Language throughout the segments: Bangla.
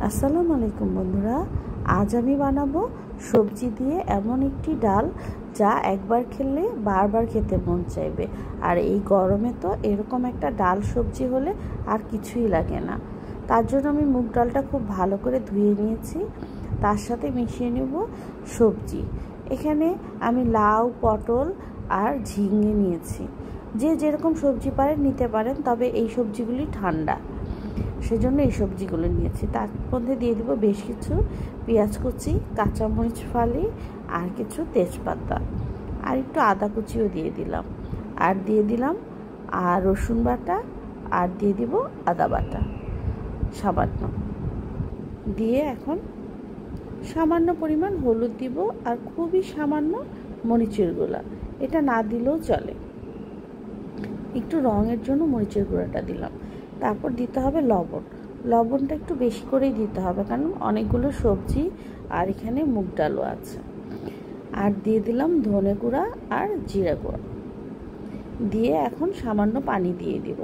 আসসালামু আলাইকুম বন্ধুরা, আজ আমি বানাবো সবজি দিয়ে এমন একটি ডাল যা একবার খেলে বারবার খেতে মন চাইবে। আর এই গরমে তো এরকম একটা ডাল সবজি হলে আর কিছুই লাগে না। তার জন্য আমি মুগ ডালটা খুব ভালো করে ধুয়ে নিয়েছি, তার সাথে মিশিয়ে নেব সবজি। এখানে আমি লাউ, পটল আর ঝিঙে নিয়েছি। যে যেরকম সবজি পারেন নিতে পারেন, তবে এই সবজিগুলি ঠান্ডা, সেজন্য এই সবজিগুলো নিয়েছি। তার মধ্যে দিয়ে দেবো বেশ কিছু পেঁয়াজ কুচি, কাঁচামরিচ ফালি আর কিছু তেজপাতা, আর একটু আদা কুচিও দিয়ে দিলাম, আর দিয়ে দিলাম আর রসুন বাটা, আর দিয়ে দিব আদা বাটা সামান্য দিয়ে। এখন সামান্য পরিমাণ হলুদ দিব আর খুবই সামান্য মরিচের গুঁড়া, এটা না দিলেও চলে, একটু রঙের জন্য মরিচের গুঁড়াটা দিলাম। তারপর দিতে হবে লবণ। লবণটা একটু বেশি করেই দিতে হবে, কারণ অনেকগুলো সবজি আর এখানে মুগ ডালও আছে। আর দিয়ে দিলাম ধনে গুঁড়া আর জিরা গুঁড়া দিয়ে এখন সামান্য পানি দিয়ে দিব।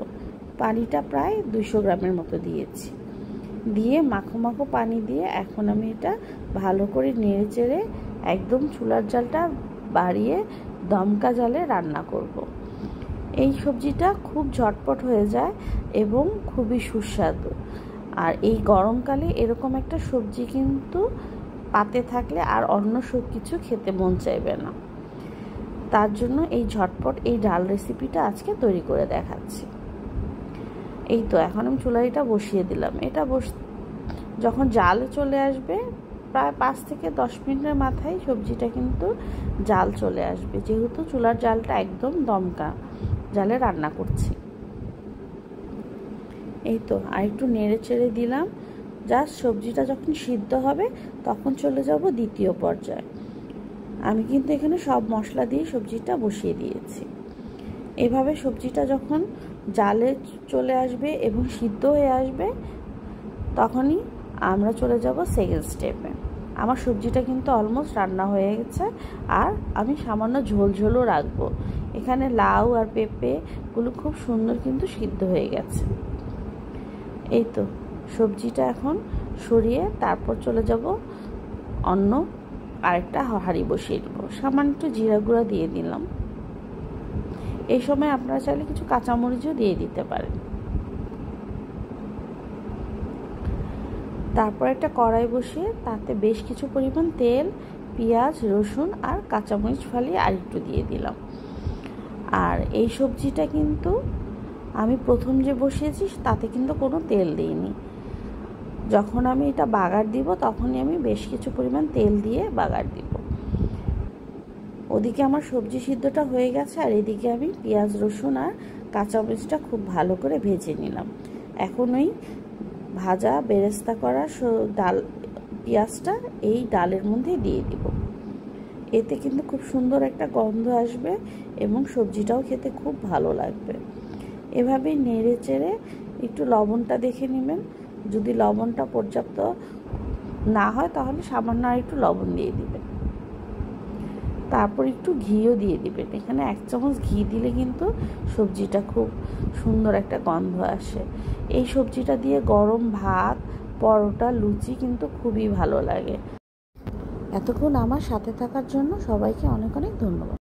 পানিটা প্রায় 200 গ্রামের মতো দিয়েছি। দিয়ে মাখো মাখো পানি দিয়ে এখন আমি এটা ভালো করে নেড়ে চেড়ে একদম চুলার জালটা বাড়িয়ে দমকা জালে রান্না করব। এই সবজিটা খুব ঝটপট হয়ে যায় এবং খুবই সুস্বাদু। আর এই গরমকালে এরকম একটা সবজি কিন্তু পাতে থাকলে আর অন্য সব কিছু খেতে মন চাইবে না। তার জন্য এই ঝটপট এই ডাল রেসিপিটা আজকে তৈরি করে দেখাচ্ছি। এই তো এখন আমি চুলাইটা বসিয়ে দিলাম। এটা যখন জাল চলে আসবে, প্রায় 5 থেকে 10 মিনিটের মাথায় সবজিটা কিন্তু জাল চলে আসবে, যেহেতু চুলার জালটা একদম দমকা জালে রান্না করছি। এই তো আর একটু নেড়ে চেড়ে দিলাম। জাস্ট সবজিটা যখন সিদ্ধ হবে তখন চলে যাব দ্বিতীয় পর্যায়ে। আমি কিন্তু এখানে সব মশলা দিয়ে সবজিটা বসিয়ে দিয়েছি। এভাবে সবজিটা যখন জালে চলে আসবে এবং সিদ্ধ হয়ে আসবে, তখনই আমরা চলে যাব সেকেন্ড স্টেপে। আমার সবজিটা কিন্তু অলমোস্ট রান্না হয়ে গেছে, আর আমি সামান্য ঝোল ঝোলও রাখবো। এখানে লাউ আর পেঁপেগুলো খুব সুন্দর কিন্তু সিদ্ধ হয়ে গেছে। এই তো সবজিটা এখন সরিয়ে তারপর চলে যাব অন্য আরেকটা হাঁড়ি বসিয়ে দেব। সামান্য একটু জিরা গুঁড়া দিয়ে দিলাম। এই সময় আপনারা চাইলে কিছু কাঁচামরিচও দিয়ে দিতে পারেন। তারপর একটা কড়াই বসিয়ে তাতে বেশ কিছু পরিমাণ তেল, পেঁয়াজ, রসুন আর কাঁচামরিচ ফালিয়ে আর একটু দিয়ে দিলাম। আর এই সবজিটা কিন্তু আমি প্রথম যে বসিয়েছি তাতে কিন্তু কোনো তেল দিইনি। যখন আমি এটা বাগার দিব তখনই আমি বেশ কিছু পরিমাণ তেল দিয়ে বাগার দিব। ওদিকে আমার সবজি সিদ্ধটা হয়ে গেছে, আর এদিকে আমি পেঁয়াজ, রসুন আর কাঁচামরিচটা খুব ভালো করে ভেজে নিলাম। এখন ওই ভাজা বেরেস্তা করা ডাল পেঁয়াজটা এই ডালের মধ্যে দিয়ে দিব। এতে কিন্তু খুব সুন্দর একটা গন্ধ আসবে এবং সবজিটাও খেতে খুব ভালো লাগবে। এভাবেই নেড়ে চেড়ে একটু লবণটা দেখে নেবেন। যদি লবণটা পর্যাপ্ত না হয় তাহলে সামান্য আর একটু লবণ দিয়ে দিবেন। তারপর একটু ঘিও দিয়ে দিবেন। এখানে 1 চামচ ঘি দিলে কিন্তু সবজিটা খুব সুন্দর একটা গন্ধ আসে। এই সবজিটা দিয়ে গরম ভাত, পরোটা, লুচি কিন্তু খুবই ভালো লাগে। এতক্ষণ আমার সাথে থাকার জন্য সবাইকে অনেক অনেক ধন্যবাদ।